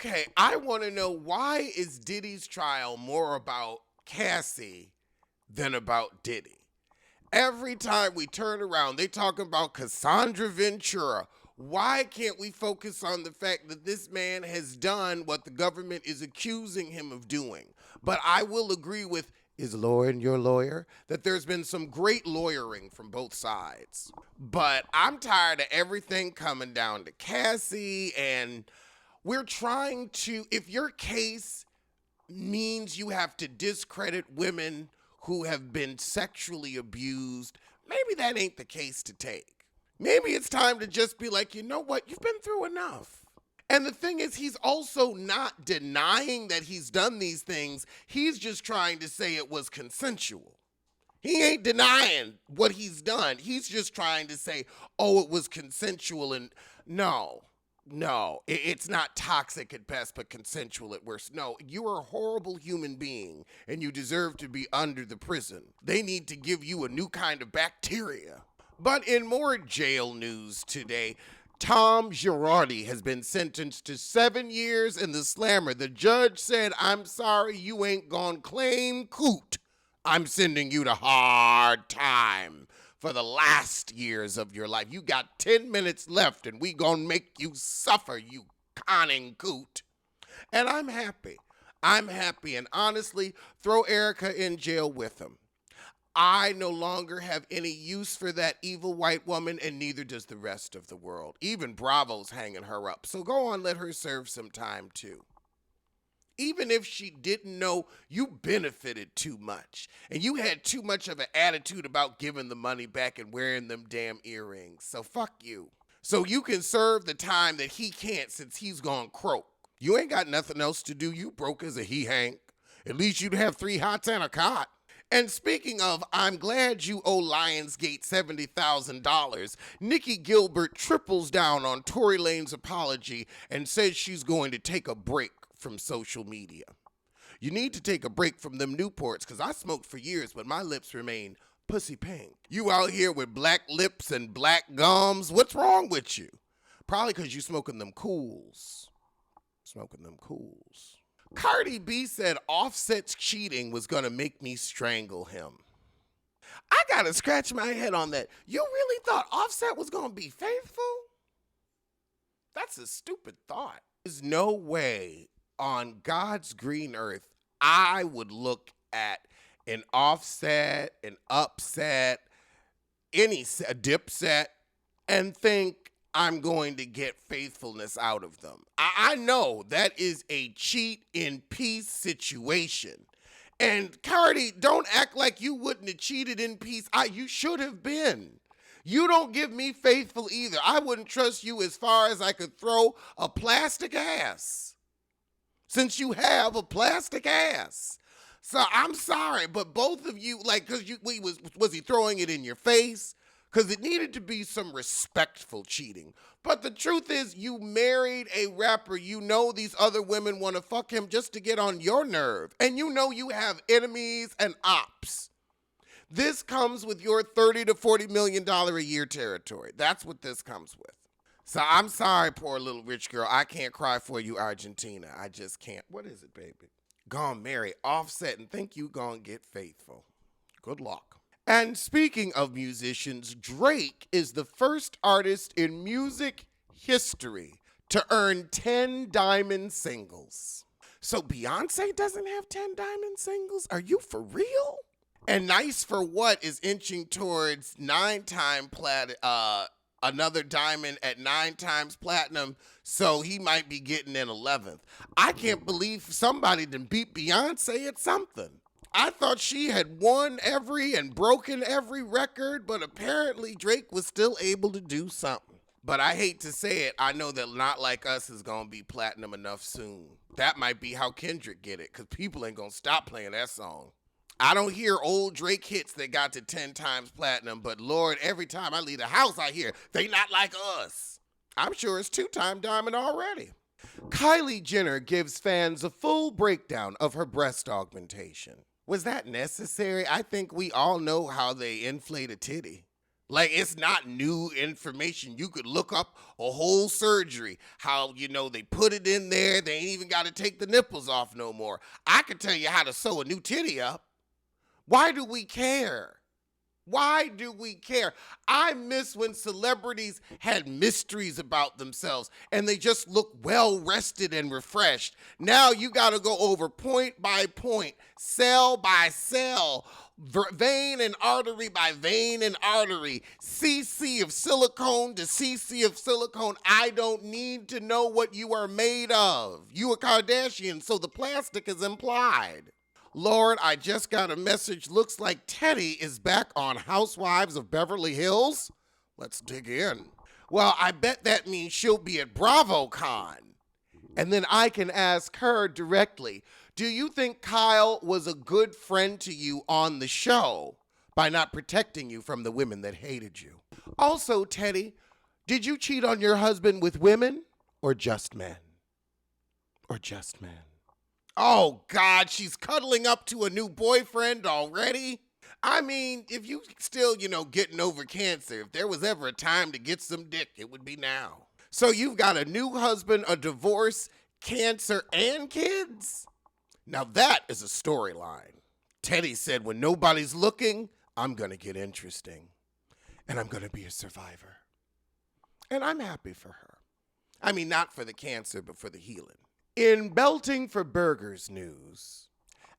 Okay, I want to know, why is Diddy's trial more about Cassie than about Diddy? Every time we turn around, they talking about Cassandra Ventura. Why can't we focus on the fact that this man has done what the government is accusing him of doing? But I will agree with, is Lauren your lawyer, that there's been some great lawyering from both sides. But I'm tired of everything coming down to Cassie, and we're trying to, if your case means you have to discredit women who have been sexually abused, maybe that ain't the case to take. Maybe it's time to just be like, you know what, you've been through enough. And the thing is, he's also not denying that he's done these things. He's just trying to say it was consensual. He ain't denying what he's done. He's just trying to say, oh, it was consensual. And no, it's not toxic at best, but consensual at worst. No, you are a horrible human being, and you deserve to be under the prison. They need to give you a new kind of bacteria. But in more jail news today, Tom Girardi has been sentenced to 7 years in the slammer. The judge said, I'm sorry, you ain't gonna claim coot. I'm sending you to hard time for the last years of your life. You got 10 minutes left, and we gonna make you suffer, you conning coot. And I'm happy. And honestly, throw Erica in jail with him. I no longer have any use for that evil white woman, and neither does the rest of the world. Even Bravo's hanging her up. So go on, let her serve some time too. Even if she didn't know, you benefited too much. And you had too much of an attitude about giving the money back and wearing them damn earrings. So fuck you. So you can serve the time that he can't, since he's gone croak. You ain't got nothing else to do. You broke as a he-hank. At least you'd have 3 hots and a cot. And speaking of, I'm glad you owe Lionsgate $70,000, Nikki Gilbert triples down on Tory Lane's apology and says she's going to take a break from social media. You need to take a break from them Newports, because I smoked for years, but my lips remain pussy pink. You out here with black lips and black gums. What's wrong with you? Probably because you smoking them cools. Cardi B said Offset's cheating was going to make me strangle him. I got to scratch my head on that. You really thought Offset was going to be faithful? That's a stupid thought. There's no way on God's green earth I would look at an Offset, an Upset, a Dipset, and think I'm going to get faithfulness out of them. I know that is a cheat in peace situation. And Cardi, don't act like you wouldn't have cheated in peace. You should have been. You don't give me faithful either. I wouldn't trust you as far as I could throw a plastic ass, since you have a plastic ass. So I'm sorry, but both of you, like, because was he throwing it in your face? Because it needed to be some respectful cheating. But the truth is, you married a rapper. You know these other women want to fuck him just to get on your nerve. And you know you have enemies and ops. This comes with your $30 to $40 million a year territory. That's what this comes with. So I'm sorry, poor little rich girl. I can't cry for you, Argentina. I just can't. What is it, baby? Gonna marry Offset and think you gonna get faithful. Good luck. And speaking of musicians, Drake is the first artist in music history to earn 10 diamond singles. So Beyonce doesn't have 10 diamond singles? Are you for real? And Nice for What is inching towards 9-time another diamond at 9 times platinum, so he might be getting an 11th. I can't believe somebody done beat Beyonce at something. I thought she had won every and broken every record, but apparently Drake was still able to do something. But I hate to say it, I know that Not Like Us is going to be platinum enough soon. That might be how Kendrick get it, because people ain't going to stop playing that song. I don't hear old Drake hits that got to 10 times platinum, but Lord, every time I leave the house, I hear, they not like us. I'm sure it's 2-time diamond already. Kylie Jenner gives fans a full breakdown of her breast augmentation. Was that necessary? I think we all know how they inflate a titty. Like, it's not new information. You could look up a whole surgery, how, they put it in there. They ain't even got to take the nipples off no more. I could tell you how to sew a new titty up. Why do we care? Why do we care? I miss when celebrities had mysteries about themselves and they just look well rested and refreshed. Now you got to go over point by point, cell by cell, vein and artery by vein and artery, cc of silicone to cc of silicone. I don't need to know what you are made of. You a Kardashian, so the plastic is implied. Lord, I just got a message. Looks like Teddi is back on Housewives of Beverly Hills. Let's dig in. Well, I bet that means she'll be at BravoCon. And then I can ask her directly, do you think Kyle was a good friend to you on the show by not protecting you from the women that hated you? Also, Teddi, did you cheat on your husband with women or just men? Or just men? Oh, God, she's cuddling up to a new boyfriend already? I mean, if you still, getting over cancer, if there was ever a time to get some dick, it would be now. So you've got a new husband, a divorce, cancer, and kids? Now that is a storyline. Teddi said, when nobody's looking, I'm going to get interesting. And I'm going to be a survivor. And I'm happy for her. I mean, not for the cancer, but for the healing. In Belting for Burgers news,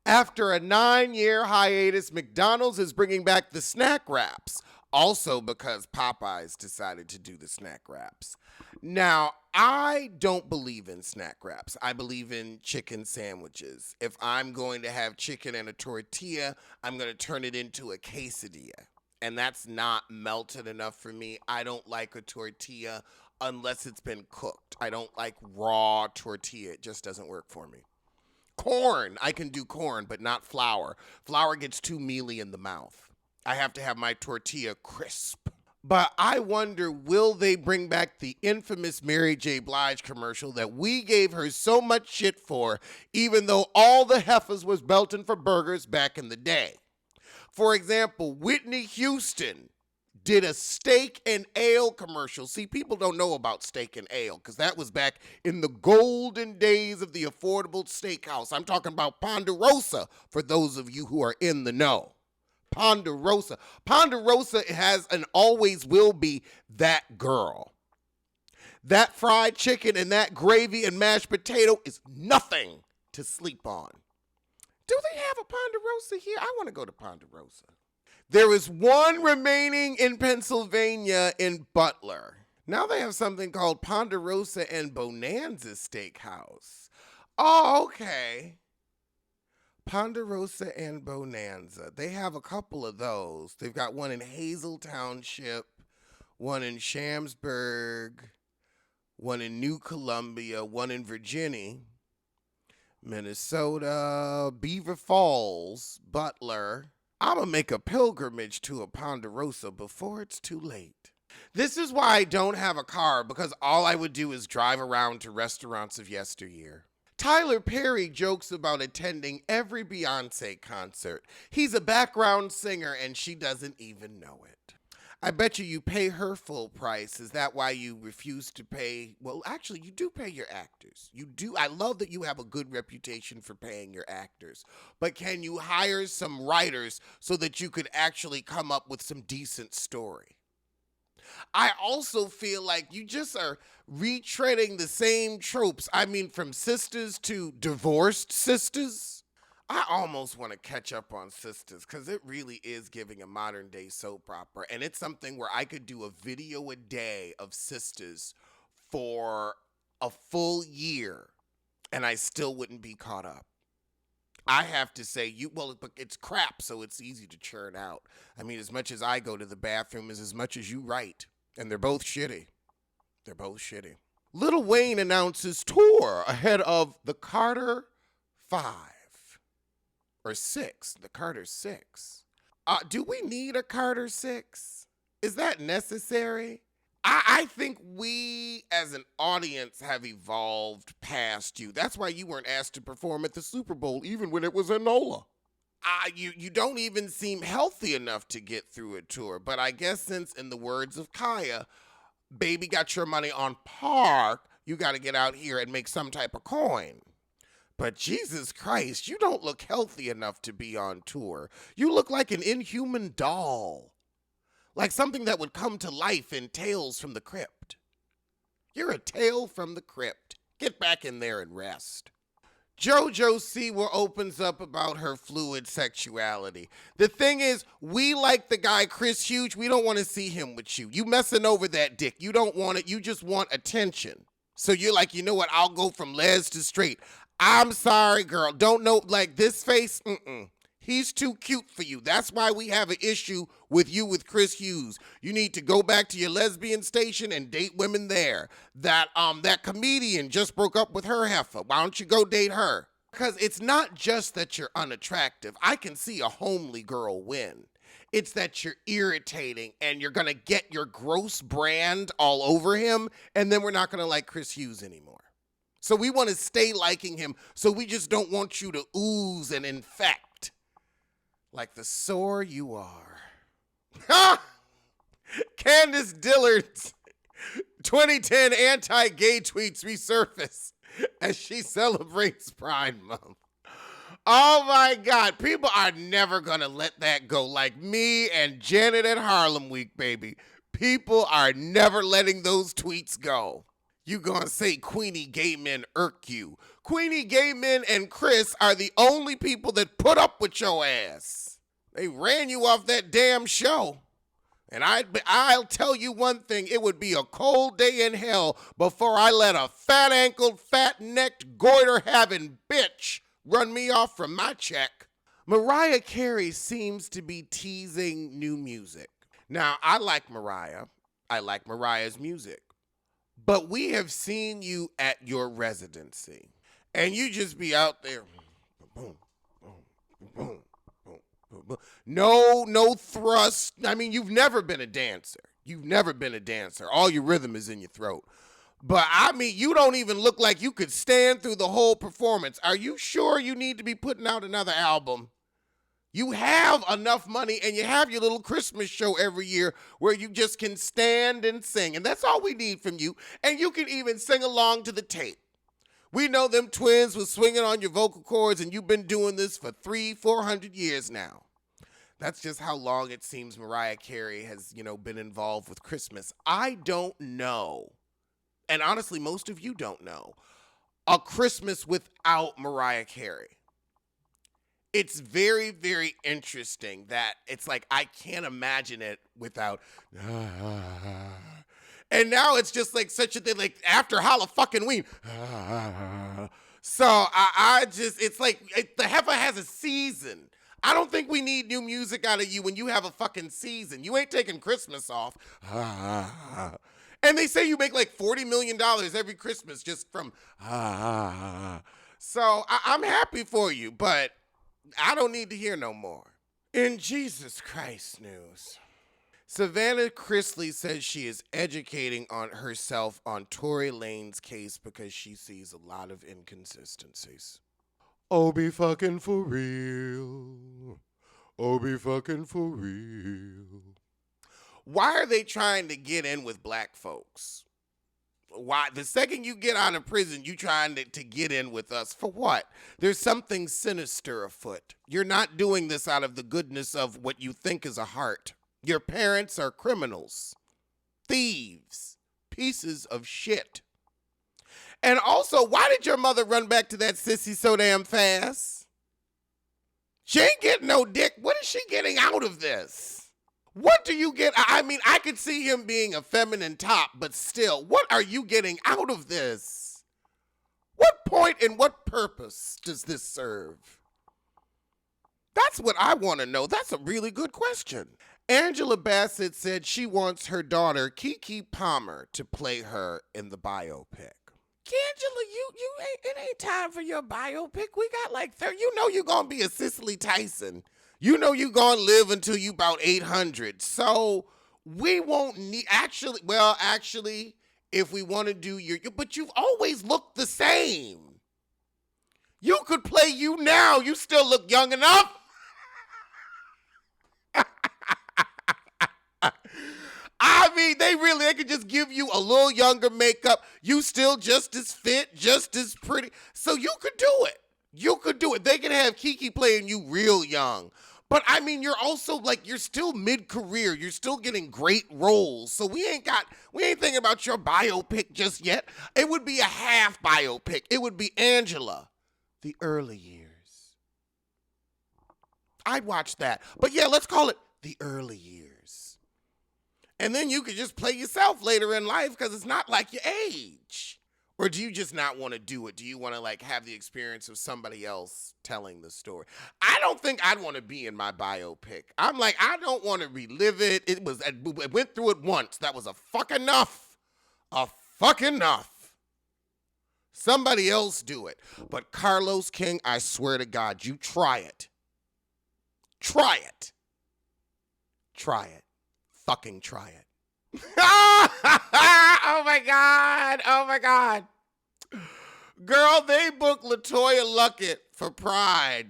after a 9-year hiatus, McDonald's is bringing back the snack wraps, also because Popeyes decided to do the snack wraps. Now, I don't believe in snack wraps. I believe in chicken sandwiches. If I'm going to have chicken and a tortilla, I'm going to turn it into a quesadilla. And that's not melted enough for me. I don't like a tortilla unless it's been cooked. I don't like raw tortilla. It just doesn't work for me. Corn, I can do corn, but not flour. Flour gets too mealy in the mouth. I have to have my tortilla crisp. But I wonder, will they bring back the infamous Mary J. Blige commercial that we gave her so much shit for, even though all the heifers was belting for burgers back in the day? For example, Whitney Houston did a steak and ale commercial. See, people don't know about steak and ale because that was back in the golden days of the affordable steakhouse. I'm talking about Ponderosa for those of you who are in the know. Ponderosa. Ponderosa has and always will be that girl. That fried chicken and that gravy and mashed potato is nothing to sleep on. Do they have a Ponderosa here? I want to go to Ponderosa. There is one remaining in Pennsylvania in Butler. Now they have something called Ponderosa and Bonanza Steakhouse. Oh, okay. Ponderosa and Bonanza. They have a couple of those. They've got one in Hazel Township, one in Shamsburg, one in New Columbia, one in Virginia, Minnesota, Beaver Falls, Butler. I'm going to make a pilgrimage to a Ponderosa before it's too late. This is why I don't have a car, because all I would do is drive around to restaurants of yesteryear. Tyler Perry jokes about attending every Beyonce concert. He's a background singer and she doesn't even know it. I bet you pay her full price. Is that why you refuse to pay? Well, actually, you do pay your actors. You do. I love that you have a good reputation for paying your actors. But can you hire some writers so that you could actually come up with some decent story? I also feel like you just are retreading the same tropes. I mean, from sisters to divorced sisters. I almost want to catch up on Sisters because it really is giving a modern day soap opera. And it's something where I could do a video a day of Sisters for a full year and I still wouldn't be caught up. I have to say, but it's crap, so it's easy to churn out. I mean, as much as I go to the bathroom is as much as you write. And they're both shitty. They're both shitty. Lil Wayne announces tour ahead of the Carter 5. Or 6, the Carter 6. Do we need a Carter 6? Is that necessary? I think we as an audience have evolved past you. That's why you weren't asked to perform at the Super Bowl, even when it was in NOLA. You don't even seem healthy enough to get through a tour. But I guess since, in the words of Kaya, baby got your money on park, you got to get out here and make some type of coin. But Jesus Christ, you don't look healthy enough to be on tour. You look like an inhuman doll. Like something that would come to life in Tales from the Crypt. You're a tale from the crypt. Get back in there and rest. JoJo Siwa opens up about her fluid sexuality. The thing is, we like the guy Chris Hughes. We don't want to see him with you. You messing over that dick. You don't want it. You just want attention. So you're like, you know what? I'll go from les to straight. I'm sorry, girl. Don't know, like this face, He's too cute for you. That's why we have an issue with you with Chris Hughes. You need to go back to your lesbian station and date women there. That comedian just broke up with her heifer. Why don't you go date her? Because it's not just that you're unattractive. I can see a homely girl win. It's that you're irritating and you're going to get your gross brand all over him, and then we're not going to like Chris Hughes anymore. So we want to stay liking him, so we just don't want you to ooze and infect. Like the sore you are. Candace Dillard's 2010 anti-gay tweets resurface as she celebrates Pride Month. Oh my God, people are never gonna let that go. Like me and Janet at Harlem Week, baby. People are never letting those tweets go. You gonna say Queenie gay men irk you. Queenie gay men and Chris are the only people that put up with your ass. They ran you off that damn show. And I'll tell you one thing, it would be a cold day in hell before I let a fat-ankled, fat-necked, goiter-having bitch run me off from my check. Mariah Carey seems to be teasing new music. Now, I like Mariah. I like Mariah's music. But we have seen you at your residency. And you just be out there. Boom, boom, boom, boom, boom, boom. No thrust. I mean, you've never been a dancer. You've never been a dancer. All your rhythm is in your throat. But I mean, you don't even look like you could stand through the whole performance. Are you sure you need to be putting out another album? You have enough money and you have your little Christmas show every year where you just can stand and sing. And that's all we need from you. And you can even sing along to the tape. We know them twins was swinging on your vocal cords and you've been doing this for 300-400 years now. That's just how long it seems Mariah Carey has, been involved with Christmas. I don't know. And honestly, most of you don't know a Christmas without Mariah Carey. It's very, very interesting that it's like, I can't imagine it without. And now it's just like such a thing, like after Halloween. So it's like the heifer has a season. I don't think we need new music out of you when you have a fucking season. You ain't taking Christmas off. And they say you make like $40 million every Christmas just from. So I'm happy for you, but I don't need to hear no more. In Jesus Christ news, Savannah Chrisley says she is educating on herself on Tory Lanez case because she sees a lot of inconsistencies. Oh, be fucking for real. Oh, be fucking for real. Why are they trying to get in with black folks? Why? The second you get out of prison, you trying to get in with us. For what? There's something sinister afoot. You're not doing this out of the goodness of what you think is a heart. Your parents are criminals, thieves, pieces of shit. And also, why did your mother run back to that sissy so damn fast? She ain't getting no dick. What is she getting out of this? What do you get? I mean, I could see him being a feminine top, but still, what are you getting out of this? What point and what purpose does this serve? That's what I want to know. That's a really good question. Angela Bassett said she wants her daughter, Keke Palmer, to play her in the biopic. Angela, it ain't time for your biopic. We got like 30. You know you're going to be a Cicely Tyson. You know you're going to live until you about 800. So we won't need, actually, if we want to do but you've always looked the same. You could play you now. You still look young enough. I mean, they could just give you a little younger makeup. You still just as fit, just as pretty. So you could do it. You could do it. They could have Kiki playing you real young. But I mean, you're also like, you're still mid-career. You're still getting great roles. So we ain't thinking about your biopic just yet. It would be a half biopic. It would be Angela, the early years. I'd watch that. But yeah, let's call it the early years. And then you could just play yourself later in life because it's not like your age. Or do you just not want to do it? Do you want to like have the experience of somebody else telling the story? I don't think I'd want to be in my biopic. I'm like, I don't want to relive it. I went through it once. That was a fuck enough. A fuck enough. Somebody else do it. But Carlos King, I swear to God, you try it. Try it. Try it. Fucking try it. Oh my God. Oh my God. Girl, they booked LaToya Luckett for Pride.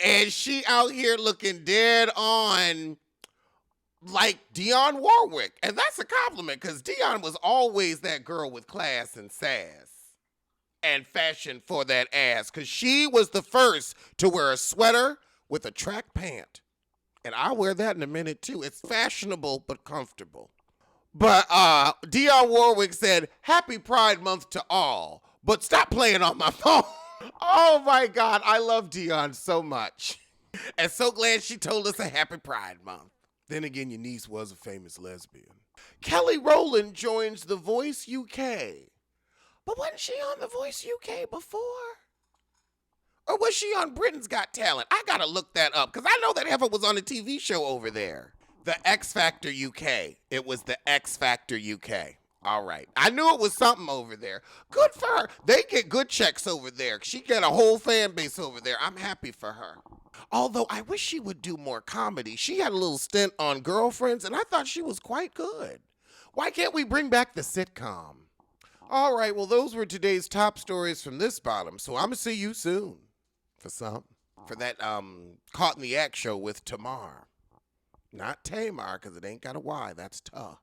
And she out here looking dead on like Dionne Warwick. And that's a compliment because Dionne was always that girl with class and sass and fashion for that ass. Because she was the first to wear a sweater with a track pant. And I'll wear that in a minute too. It's fashionable but comfortable. But Dionne Warwick said, "Happy Pride Month to all, but stop playing on my phone." Oh my God, I love Dionne so much. And so glad she told us a happy Pride Month. Then again, your niece was a famous lesbian. Kelly Rowland joins The Voice UK. But wasn't she on The Voice UK before? Or was she on Britain's Got Talent? I gotta look that up, because I know that heifer was on a TV show over there. The X Factor UK. It was the X Factor UK. All right. I knew it was something over there. Good for her. They get good checks over there. She got a whole fan base over there. I'm happy for her. Although I wish she would do more comedy. She had a little stint on Girlfriends, and I thought she was quite good. Why can't we bring back the sitcom? All right, well, those were today's top stories from this bottom, so I'm going to see you soon for that Caught in the Act show with Tamar. Not Tamar, because it ain't got a Y. That's tough,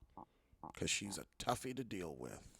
because she's a toughie to deal with.